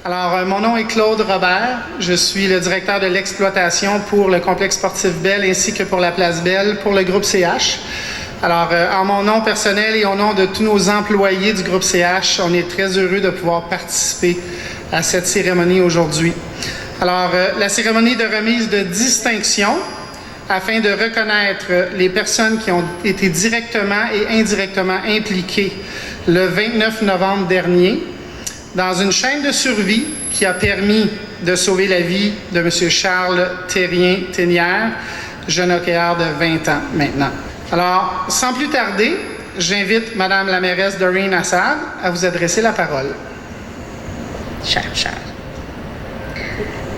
Alors, mon nom est Claude Robert. Je suis le directeur de l'exploitation pour le complexe sportif Bell ainsi que pour la place Bell pour le groupe CH. Alors, en mon nom personnel et au nom de tous nos employés du groupe CH, on est très heureux de pouvoir participer à cette cérémonie aujourd'hui. Alors, la cérémonie de remise de distinction afin de reconnaître les personnes qui ont été directement et indirectement impliquées le 29 novembre dernier dans une chaîne de survie qui a permis de sauver la vie de M. Charles Thérien-Ténière, jeune hockeyeur de 20 ans maintenant. Alors, sans plus tarder, j'invite Mme la mairesse Doreen Assad à vous adresser la parole. Cher Charles,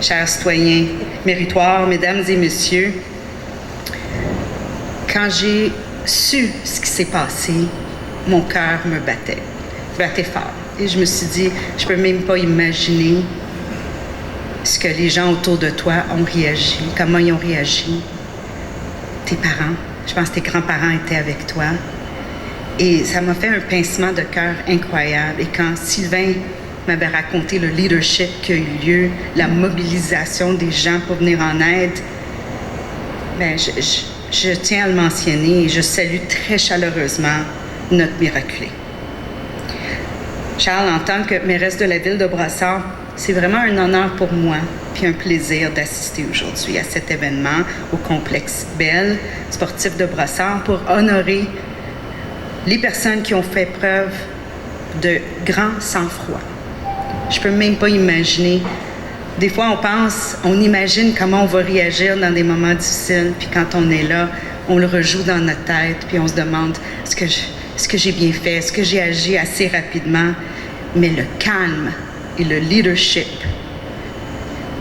chers citoyens méritoires, mesdames et messieurs, quand j'ai su ce qui s'est passé, mon cœur me battait fort. Et je me suis dit, je peux même pas imaginer ce que les gens autour de toi ont réagi, comment ils ont réagi. Tes parents, je pense que tes grands-parents étaient avec toi. Et ça m'a fait un pincement de cœur incroyable. Et quand Sylvain m'avait raconté le leadership qui a eu lieu, la mobilisation des gens pour venir en aide, bien, je tiens à le mentionner et je salue très chaleureusement notre miraculé. Charles, en tant que mairesse de la ville de Brossard, c'est vraiment un honneur pour moi puis un plaisir d'assister aujourd'hui à cet événement au complexe Bell sportif de Brossard pour honorer les personnes qui ont fait preuve de grand sang-froid. Je peux même pas imaginer. Des fois, on imagine comment on va réagir dans des moments difficiles, puis quand on est là, on le rejoue dans notre tête, puis on se demande est-ce que j'ai bien fait, est-ce que j'ai agi assez rapidement? Mais le calme et le leadership,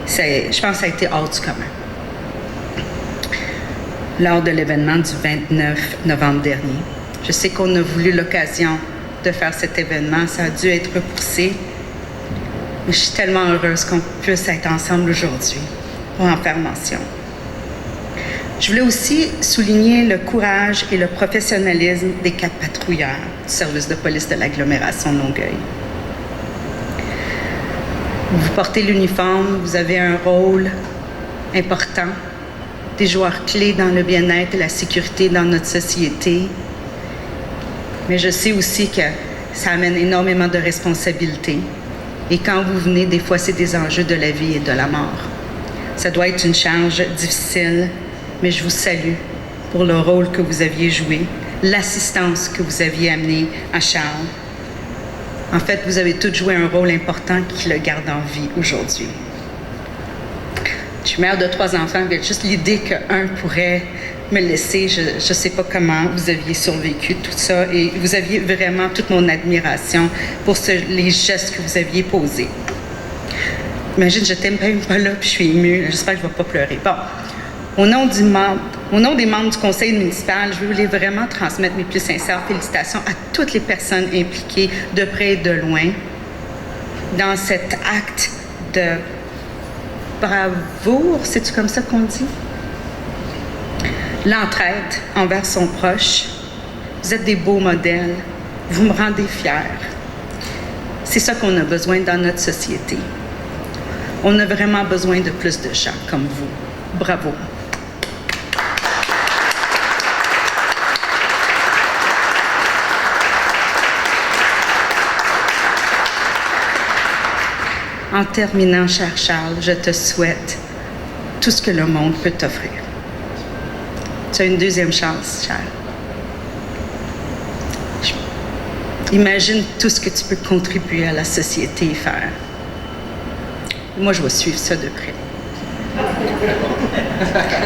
je pense que ça a été hors du commun. Lors de l'événement du 29 novembre dernier, je sais qu'on a voulu l'occasion de faire cet événement, ça a dû être repoussé, mais je suis tellement heureuse qu'on puisse être ensemble aujourd'hui pour en faire mention. Je voulais aussi souligner le courage et le professionnalisme des 4 patrouilleurs du service de police de l'agglomération de Longueuil. Vous portez l'uniforme, vous avez un rôle important, des joueurs clés dans le bien-être et la sécurité dans notre société. Mais je sais aussi que ça amène énormément de responsabilités. Et quand vous venez, des fois, c'est des enjeux de la vie et de la mort. Ça doit être une charge difficile, mais je vous salue pour le rôle que vous aviez joué, l'assistance que vous aviez amenée à Charles. En fait, vous avez tous joué un rôle important qui le garde en vie aujourd'hui. Je suis mère de 3 enfants, mais juste l'idée qu'un pourrait me laisser, je ne sais pas comment vous aviez survécu tout ça et vous aviez vraiment toute mon admiration pour les gestes que vous aviez posés. Imagine, je t'aime même pas là, puis je suis émue. J'espère que je ne vais pas pleurer. Bon, au nom des membres du conseil municipal, je voulais vraiment transmettre mes plus sincères félicitations à toutes les personnes impliquées de près et de loin dans cet acte de bravoure, c'est-tu comme ça qu'on dit? L'entraide envers son proche. Vous êtes des beaux modèles. Vous me rendez fière. C'est ça qu'on a besoin dans notre société. On a vraiment besoin de plus de gens comme vous. Bravo. En terminant, cher Charles, je te souhaite tout ce que le monde peut t'offrir. Tu as une deuxième chance, Charles. Imagine tout ce que tu peux contribuer à la société et faire. Moi, je vais suivre ça de près.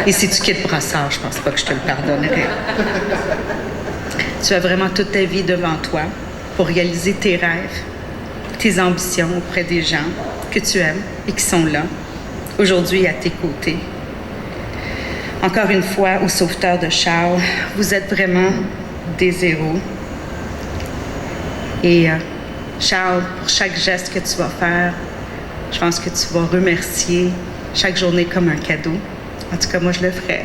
Et si tu quittes Brossard, je pense pas que je te le pardonnerai. Tu as vraiment toute ta vie devant toi pour réaliser tes rêves, tes ambitions auprès des gens que tu aimes et qui sont là, aujourd'hui à tes côtés. Encore une fois, aux sauveteurs de Charles, vous êtes vraiment des héros. Et Charles, pour chaque geste que tu vas faire, je pense que tu vas remercier chaque journée comme un cadeau. En tout cas, moi, je le ferais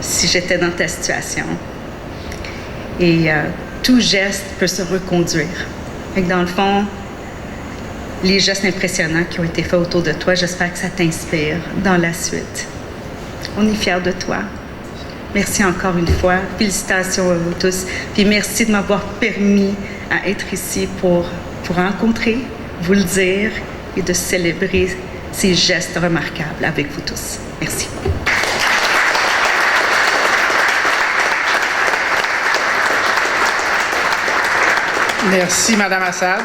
si j'étais dans ta situation. Et tout geste peut se reconduire. Fait que dans le fond, les gestes impressionnants qui ont été faits autour de toi. J'espère que ça t'inspire dans la suite. On est fiers de toi. Merci encore une fois. Félicitations à vous tous. Puis merci de m'avoir permis à être ici pour vous rencontrer, vous le dire et de célébrer ces gestes remarquables avec vous tous. Merci. Merci, Madame Assad.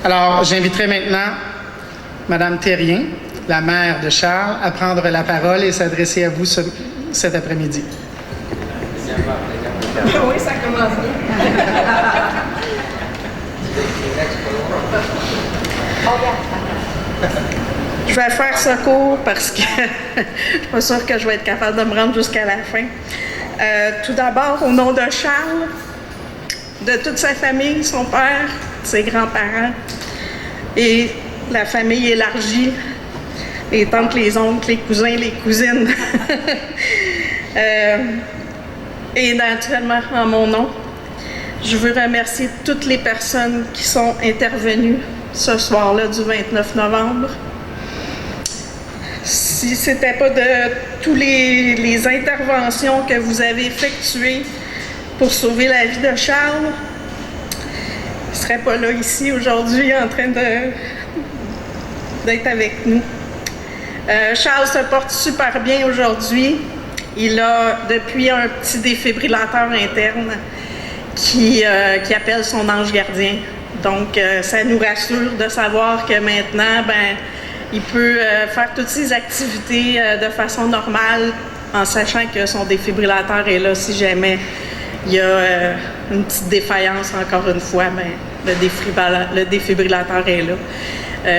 Alors, j'inviterai maintenant Madame Thérien, la mère de Charles, à prendre la parole et s'adresser à vous cet après-midi. Oui, ça commence bien. Je vais faire ce cours parce que je ne suis pas sûre que je vais être capable de me rendre jusqu'à la fin. Tout d'abord, au nom de Charles, de toute sa famille, son père, ses grands-parents et la famille élargie, les tantes, les oncles, les cousins, les cousines. Et naturellement, en mon nom, je veux remercier toutes les personnes qui sont intervenues ce soir-là du 29 novembre. Si ce n'était pas de toutes les interventions que vous avez effectuées pour sauver la vie de Charles, il ne serait pas là ici aujourd'hui en train d'être avec nous. Charles se porte super bien aujourd'hui. Il a depuis un petit défibrillateur interne qui appelle son ange gardien. Donc, ça nous rassure de savoir que maintenant, il peut faire toutes ses activités de façon normale en sachant que son défibrillateur est là si jamais il y a une petite défaillance, encore une fois, le défibrillateur est là.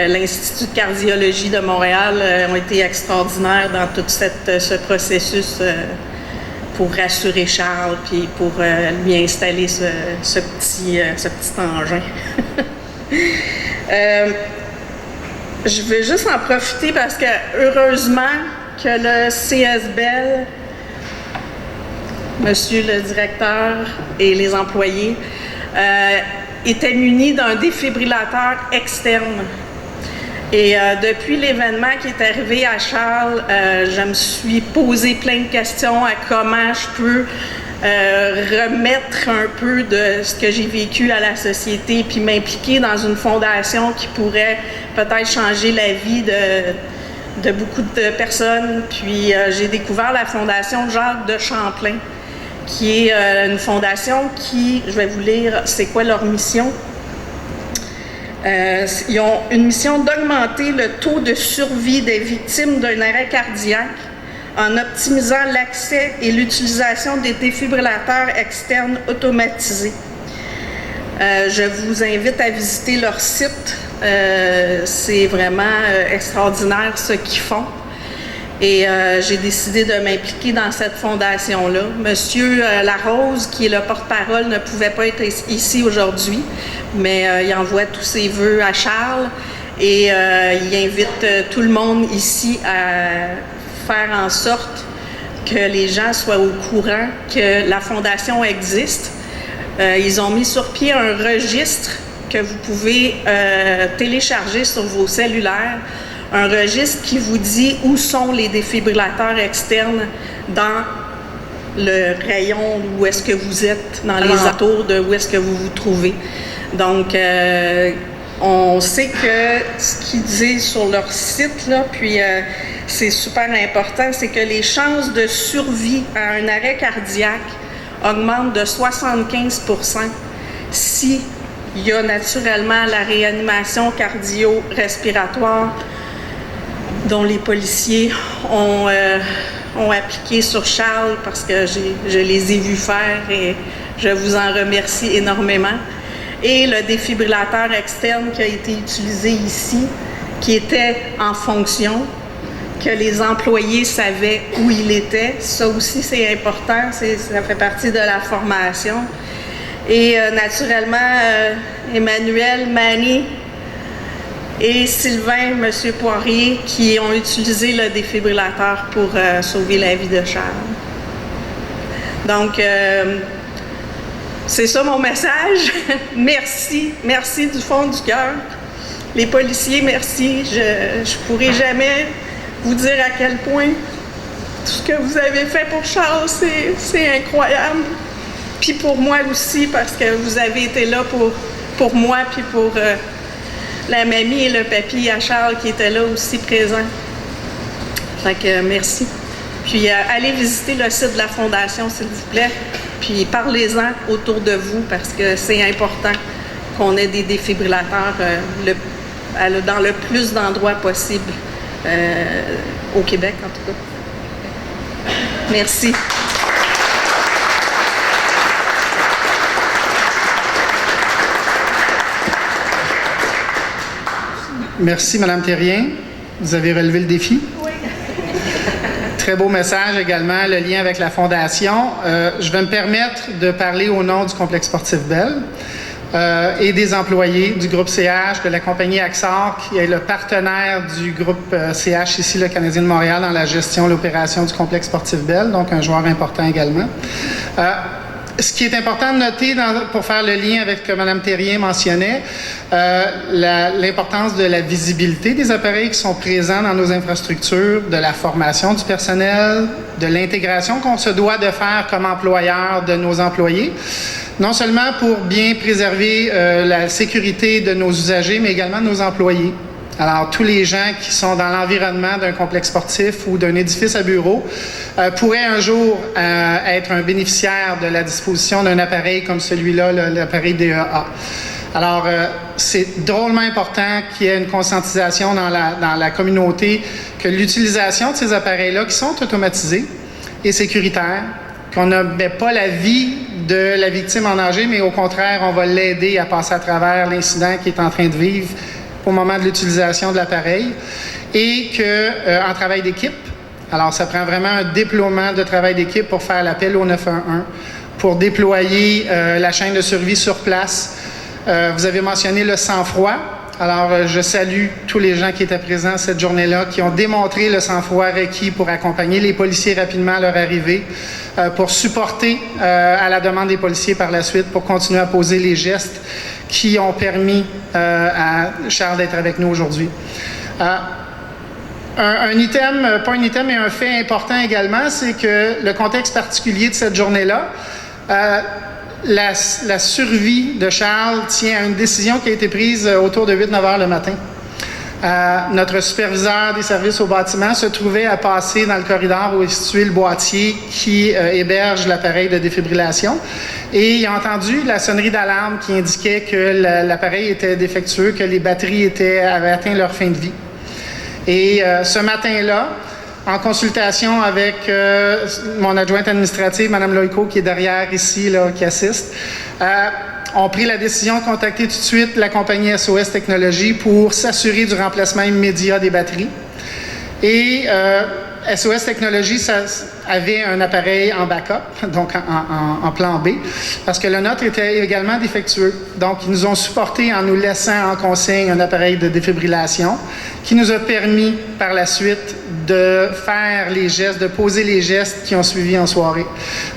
L'Institut de cardiologie de Montréal ont été extraordinaires dans tout ce processus pour rassurer Charles puis pour lui installer ce petit engin. Je vais juste en profiter parce que heureusement que le CSBEL, Monsieur le directeur et les employés, étaient munis d'un défibrillateur externe. Et depuis l'événement qui est arrivé à Charles, je me suis posé plein de questions à comment je peux remettre un peu de ce que j'ai vécu à la société puis m'impliquer dans une fondation qui pourrait peut-être changer la vie de beaucoup de personnes. Puis j'ai découvert la fondation Jacques de Champlain, qui est une fondation qui, je vais vous lire, c'est quoi leur mission? Ils ont une mission d'augmenter le taux de survie des victimes d'un arrêt cardiaque en optimisant l'accès et l'utilisation des défibrillateurs externes automatisés. Je vous invite à visiter leur site. C'est vraiment extraordinaire ce qu'ils font. Et j'ai décidé de m'impliquer dans cette fondation-là. Monsieur Larose, qui est le porte-parole, ne pouvait pas être ici aujourd'hui, mais il envoie tous ses vœux à Charles et il invite tout le monde ici à faire en sorte que les gens soient au courant que la fondation existe. Ils ont mis sur pied un registre que vous pouvez télécharger sur vos cellulaires, un registre qui vous dit où sont les défibrillateurs externes dans le rayon où est-ce que vous êtes, dans les atours de où est-ce que vous vous trouvez. Donc, on sait que ce qu'ils disent sur leur site, là, puis c'est super important, c'est que les chances de survie à un arrêt cardiaque augmentent de 75% si il y a naturellement la réanimation cardio-respiratoire dont les policiers ont appliqué sur Charles parce que je les ai vus faire et je vous en remercie énormément. Et le défibrillateur externe qui a été utilisé ici, qui était en fonction, que les employés savaient où il était. Ça aussi, c'est important, ça fait partie de la formation. Et naturellement, Emmanuel, Manny et Sylvain, M. Poirier, qui ont utilisé le défibrillateur pour sauver la vie de Charles. Donc, c'est ça mon message. Merci du fond du cœur. Les policiers, merci. Je pourrai jamais vous dire à quel point tout ce que vous avez fait pour Charles, c'est incroyable. Puis pour moi aussi, parce que vous avez été là pour moi, puis pour la mamie et le papy à Charles qui étaient là aussi présents. Fait que merci. Puis allez visiter le site de la Fondation, s'il vous plaît. Puis parlez-en autour de vous, parce que c'est important qu'on ait des défibrillateurs dans le plus d'endroits possible au Québec, en tout cas. Merci. Merci, Mme Thérien. Vous avez relevé le défi. Oui. Très beau message également, le lien avec la Fondation. Je vais me permettre de parler au nom du complexe sportif Bell et des employés du groupe CH, de la compagnie Axar, qui est le partenaire du groupe CH ici, le Canadien de Montréal, dans la gestion et l'opération du complexe sportif Bell, donc un joueur important également. Ce qui est important de noter pour faire le lien avec ce que Mme Thérien mentionnait, l'importance de la visibilité des appareils qui sont présents dans nos infrastructures, de la formation du personnel, de l'intégration qu'on se doit de faire comme employeur de nos employés, non seulement pour bien préserver la sécurité de nos usagers, mais également de nos employés. Alors, tous les gens qui sont dans l'environnement d'un complexe sportif ou d'un édifice à bureau pourraient un jour être un bénéficiaire de la disposition d'un appareil comme celui-là, l'appareil DEA. Alors, c'est drôlement important qu'il y ait une conscientisation dans la communauté que l'utilisation de ces appareils-là, qui sont automatisés et sécuritaires, qu'on ne met pas la vie de la victime en danger, mais au contraire, on va l'aider à passer à travers l'incident qu'il est en train de vivre au moment de l'utilisation de l'appareil, et qu'en travail d'équipe, alors ça prend vraiment un déploiement de travail d'équipe pour faire l'appel au 911, pour déployer la chaîne de survie sur place. Vous avez mentionné le sang-froid. Alors, je salue tous les gens qui étaient présents cette journée-là, qui ont démontré le sang-froid requis pour accompagner les policiers rapidement à leur arrivée, pour supporter à la demande des policiers par la suite, pour continuer à poser les gestes qui ont permis à Charles d'être avec nous aujourd'hui. Un item, pas un item, mais un fait important également, c'est que le contexte particulier de cette journée-là, la survie de Charles tient à une décision qui a été prise autour de 8-9 heures le matin. Notre superviseur des services au bâtiment se trouvait à passer dans le corridor où est situé le boîtier qui héberge l'appareil de défibrillation. Et il a entendu la sonnerie d'alarme qui indiquait que l'appareil était défectueux, que les batteries avaient atteint leur fin de vie. Et ce matin-là, en consultation avec mon adjointe administrative, Mme Loïco, qui est derrière ici, là, qui assiste, ont pris la décision de contacter tout de suite la compagnie SOS Technologies pour s'assurer du remplacement immédiat des batteries. Et SOS Technologies avait un appareil en backup, donc en plan B, parce que le nôtre était également défectueux. Donc, ils nous ont supporté en nous laissant en consigne un appareil de défibrillation qui nous a permis par la suite de faire les gestes, de poser les gestes qui ont suivi en soirée.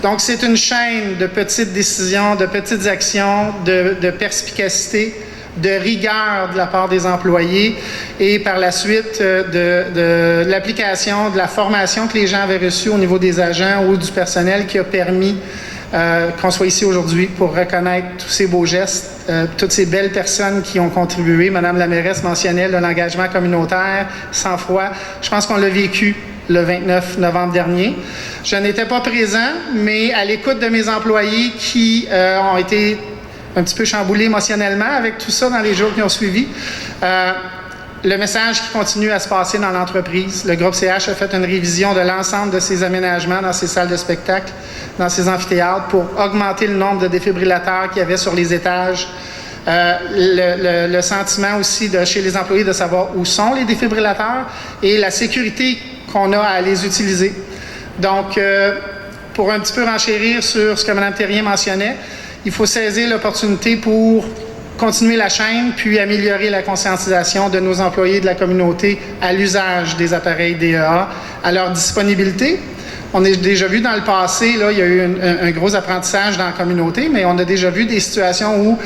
Donc, c'est une chaîne de petites décisions, de petites actions, de perspicacité, de rigueur de la part des employés et par la suite de l'application, de la formation que les gens avaient reçue au niveau des agents ou du personnel qui a permis qu'on soit ici aujourd'hui pour reconnaître tous ces beaux gestes, toutes ces belles personnes qui ont contribué. Madame la mairesse mentionnait l'engagement communautaire, sang-froid. Je pense qu'on l'a vécu le 29 novembre dernier. Je n'étais pas présent, mais à l'écoute de mes employés qui ont été un petit peu chamboulé émotionnellement avec tout ça dans les jours qui ont suivi. Le message qui continue à se passer dans l'entreprise. Le groupe CH a fait une révision de l'ensemble de ses aménagements dans ses salles de spectacle, dans ses amphithéâtres, pour augmenter le nombre de défibrillateurs qu'il y avait sur les étages. Le sentiment aussi chez les employés de savoir où sont les défibrillateurs et la sécurité qu'on a à les utiliser. Donc, pour un petit peu renchérir sur ce que Mme Thérien mentionnait, il faut saisir l'opportunité pour continuer la chaîne, puis améliorer la conscientisation de nos employés de la communauté à l'usage des appareils DEA, à leur disponibilité. On a déjà vu dans le passé, là, il y a eu un gros apprentissage dans la communauté, mais on a déjà vu des situations où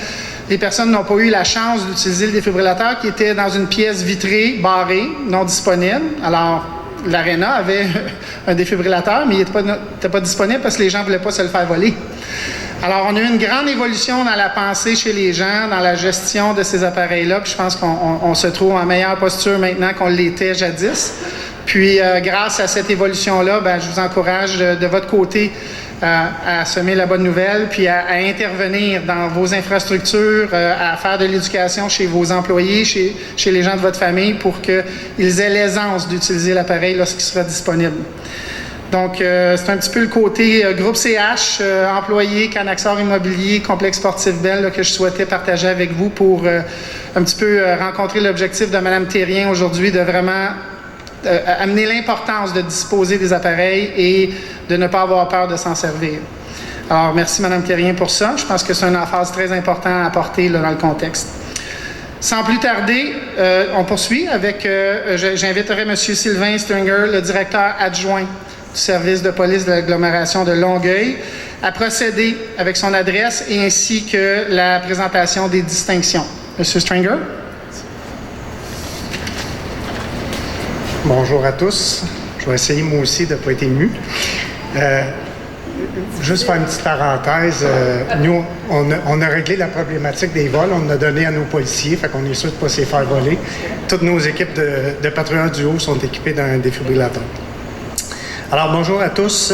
Les personnes n'ont pas eu la chance d'utiliser le défibrillateur qui était dans une pièce vitrée, barrée, non disponible. Alors, l'aréna avait un défibrillateur, mais il n'était pas disponible parce que les gens ne voulaient pas se le faire voler. Alors, on a eu une grande évolution dans la pensée chez les gens, dans la gestion de ces appareils-là, puis je pense qu'on se trouve en meilleure posture maintenant qu'on l'était jadis. Puis, grâce à cette évolution-là, je vous encourage de votre côté à semer la bonne nouvelle, puis à intervenir dans vos infrastructures, à faire de l'éducation chez vos employés, chez les gens de votre famille, pour qu'ils aient l'aisance d'utiliser l'appareil lorsqu'il sera disponible. Donc, c'est un petit peu le côté groupe CH, employé, Canaxor Immobilier, Complexe Sportif Bell, que je souhaitais partager avec vous pour un petit peu rencontrer l'objectif de Mme Thérien aujourd'hui, de vraiment amener l'importance de disposer des appareils et de ne pas avoir peur de s'en servir. Alors, merci Mme Thérien pour ça. Je pense que c'est une emphase très importante à apporter là, dans le contexte. Sans plus tarder, on poursuit avec, j'inviterai M. Sylvain Stringer, le directeur adjoint du service de police de l'agglomération de Longueuil, à procéder avec son adresse et ainsi que la présentation des distinctions. M. Stringer. Bonjour à tous. Je vais essayer moi aussi de ne pas être ému. Juste faire une petite parenthèse. Nous, on a réglé la problématique des vols. On a donné à nos policiers, fait qu'on est sûr de ne pas se les faire voler. Toutes nos équipes de patrouilleurs du haut sont équipées d'un défibrillateur. Alors, bonjour à tous.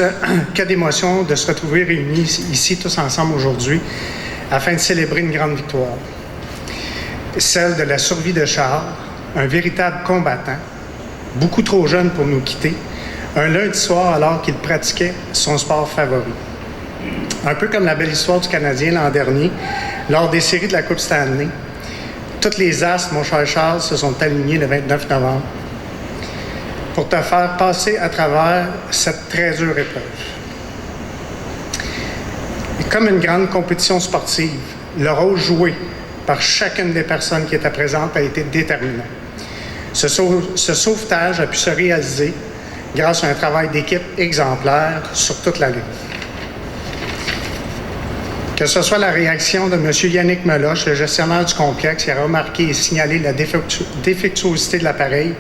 Que d'émotion de se retrouver réunis ici tous ensemble aujourd'hui afin de célébrer une grande victoire. Celle de la survie de Charles, un véritable combattant, beaucoup trop jeune pour nous quitter, un lundi soir alors qu'il pratiquait son sport favori. Un peu comme la belle histoire du Canadien l'an dernier, lors des séries de la Coupe Stanley, toutes les astres, mon cher Charles, se sont alignés le 29 novembre pour te faire passer à travers cette très dure épreuve. Et comme une grande compétition sportive, le rôle joué par chacune des personnes qui étaient présentes a été déterminant. Ce sauvetage a pu se réaliser grâce à un travail d'équipe exemplaire sur toute la ligne. Que ce soit la réaction de M. Yannick Meloche, le gestionnaire du complexe, qui a remarqué et signalé la défectuosité de l'appareil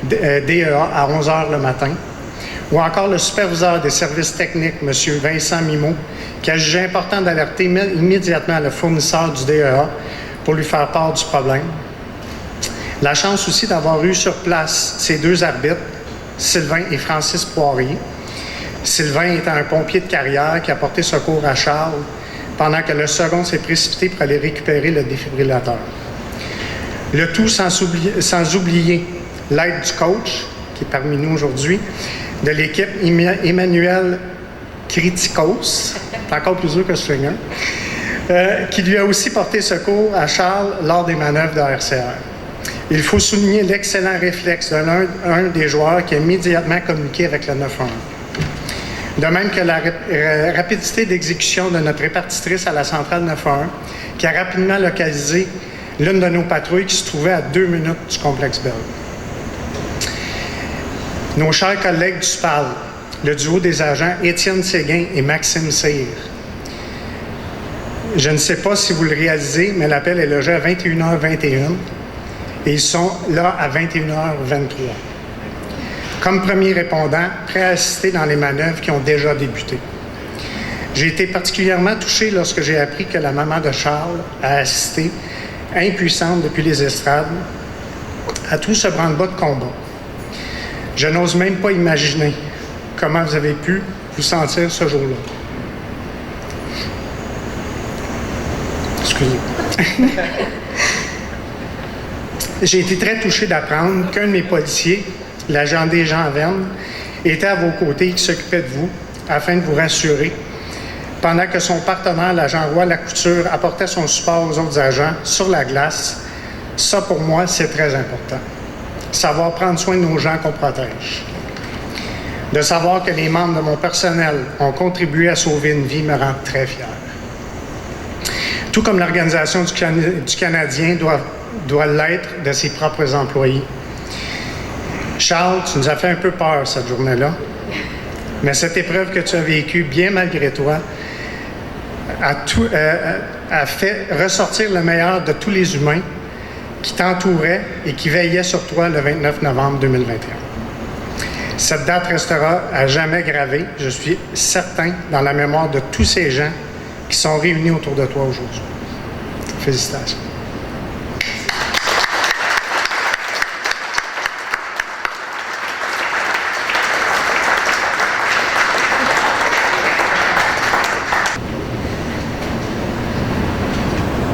DEA à 11 h le matin, ou encore le superviseur des services techniques, M. Vincent Mimot, qui a jugé important d'alerter immédiatement le fournisseur du DEA pour lui faire part du problème. La chance aussi d'avoir eu sur place ces deux arbitres, Sylvain et Francis Poirier. Sylvain étant un pompier de carrière qui a porté secours à Charles pendant que le second s'est précipité pour aller récupérer le défibrillateur. Le tout sans oublier l'aide du coach, qui est parmi nous aujourd'hui, de l'équipe Emmanuel Kritikos, c'est encore plus dur que Stringer, qui lui a aussi porté secours à Charles lors des manœuvres de RCR. Il faut souligner l'excellent réflexe d'un des joueurs qui a immédiatement communiqué avec le 911. De même que la rapidité d'exécution de notre répartitrice à la centrale 911, qui a rapidement localisé l'une de nos patrouilles qui se trouvait à 2 minutes du complexe Bell. Nos chers collègues du SPAL, le duo des agents Étienne Séguin et Maxime Cyr. Je ne sais pas si vous le réalisez, mais l'appel est logé à 21h21 et ils sont là à 21h23. Comme premier répondant, prêt à assister dans les manœuvres qui ont déjà débuté. J'ai été particulièrement touché lorsque j'ai appris que la maman de Charles a assisté, impuissante depuis les estrades, à tout ce branle-bas de combat. Je n'ose même pas imaginer comment vous avez pu vous sentir ce jour-là. Excusez. J'ai été très touché d'apprendre qu'un de mes policiers, l'agent Desjans Verne, était à vos côtés et qui s'occupait de vous afin de vous rassurer, pendant que son partenaire, l'agent Roy Lacouture, apportait son support aux autres agents sur la glace. Ça, pour moi, c'est très important. Savoir prendre soin de nos gens qu'on protège. De savoir que les membres de mon personnel ont contribué à sauver une vie me rend très fier. Tout comme l'organisation du Canadien doit l'être de ses propres employés. Charles, tu nous as fait un peu peur cette journée-là, mais cette épreuve que tu as vécue, bien malgré toi, a fait ressortir le meilleur de tous les humains qui t'entouraient et qui veillaient sur toi le 29 novembre 2021. Cette date restera à jamais gravée, je suis certain, dans la mémoire de tous ces gens qui sont réunis autour de toi aujourd'hui. Félicitations.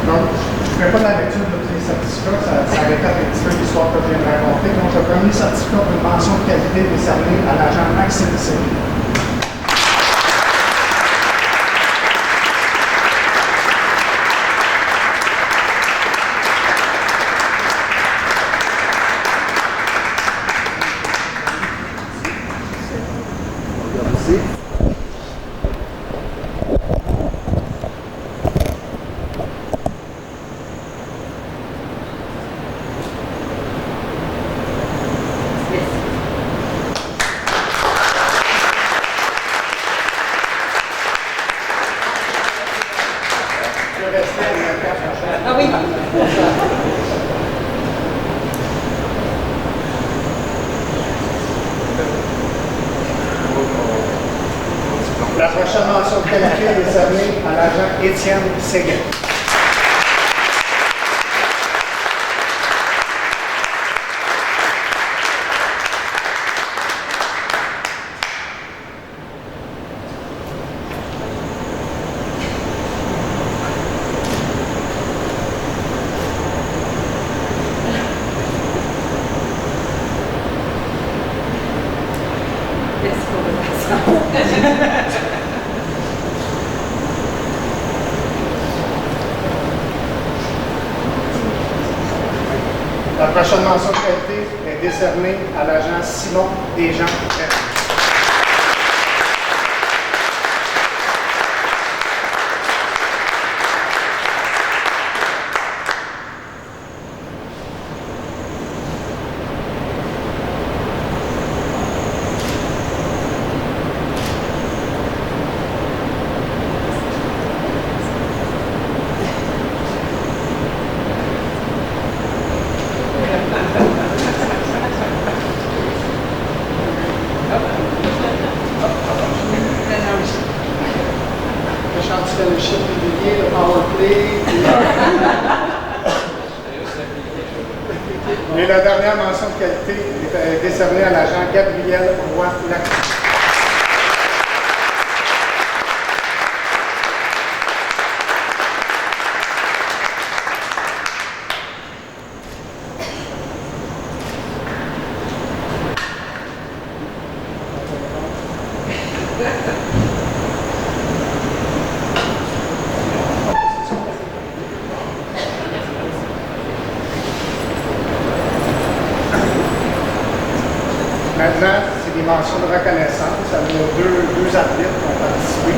Donc, je ne ferai pas la lecture de tous les certificats, ça répète un petit peu l'histoire que je viens de raconter. Donc, le premier certificat pour une mention de qualité décerné à l'agent Maxime Séguin. La prochaine mention de qualité est décernée à l'agent Étienne Séguin. La prochaine mention de qualité est décernée à l'agent Simon Desjans. Le chantier régulier, le power play. Et la dernière mention de qualité est décernée à l'agent Gabriel Roy-Lacroix. Maintenant, c'est des mentions de reconnaissance. Ça nous a deux arbitres qui ont participé.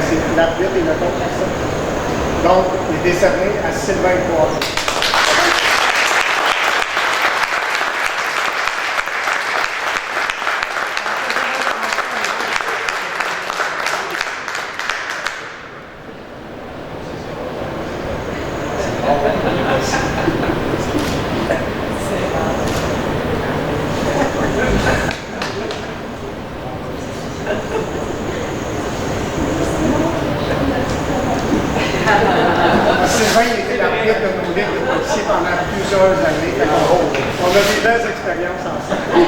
C'est l'arbitre et le coach. Donc, il est décerné à Sylvain Poirier. Sylvain était l'arbitre de nos ligues de policiers pendant plusieurs années. On a des belles expériences ensemble.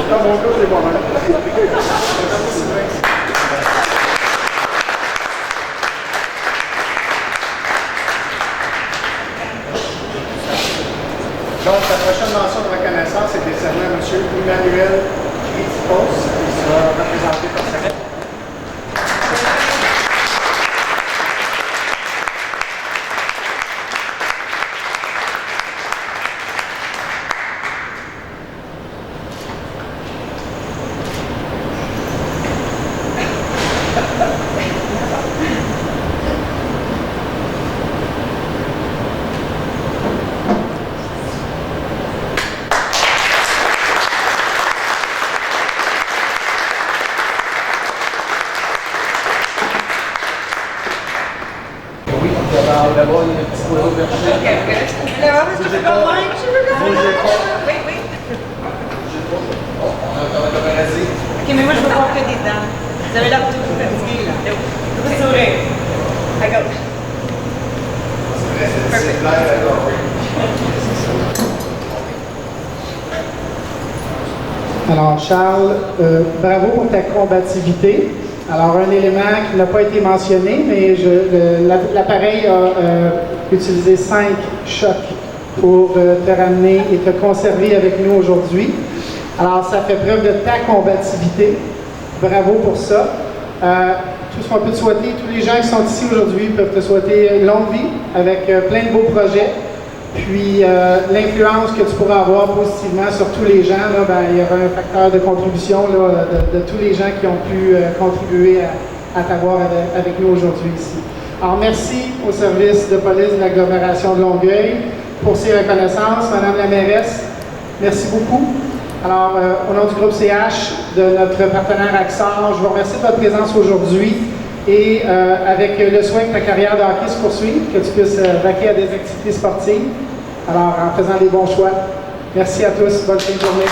Dans mon cas, c'est moi-même. Donc, la prochaine mention de reconnaissance est décernée à M. Emmanuel Ritipos, qui sera représenté par sa Alors, est-ce que tu peux pas voir? Oui, oui. Ok, mais moi, je veux voir que des dents. Vous avez l'air tout fatigué, là. Vous sourire. À gauche. Alors, Charles, bravo pour ta combativité. Alors, un élément qui n'a pas été mentionné, mais l'appareil a utilisé 5 chocs pour te ramener et te conserver avec nous aujourd'hui. Alors, ça fait preuve de ta combativité. Bravo pour ça. Tout ce qu'on peut te souhaiter, tous les gens qui sont ici aujourd'hui peuvent te souhaiter longue vie avec plein de beaux projets. Puis l'influence que tu pourras avoir positivement sur tous les gens, là, ben, il y aura un facteur de contribution là, de tous les gens qui ont pu contribuer à t'avoir avec nous aujourd'hui ici. Alors merci au service de police de l'agglomération de Longueuil pour ces reconnaissances. Madame la mairesse, merci beaucoup. Alors au nom du groupe CH, de notre partenaire Axar, je vous remercie de votre présence aujourd'hui et avec le souhait que ta carrière de hockey se poursuive, que tu puisses vaquer à des activités sportives. Alors, en faisant les bons choix. Merci à tous. Bonne fin de journée.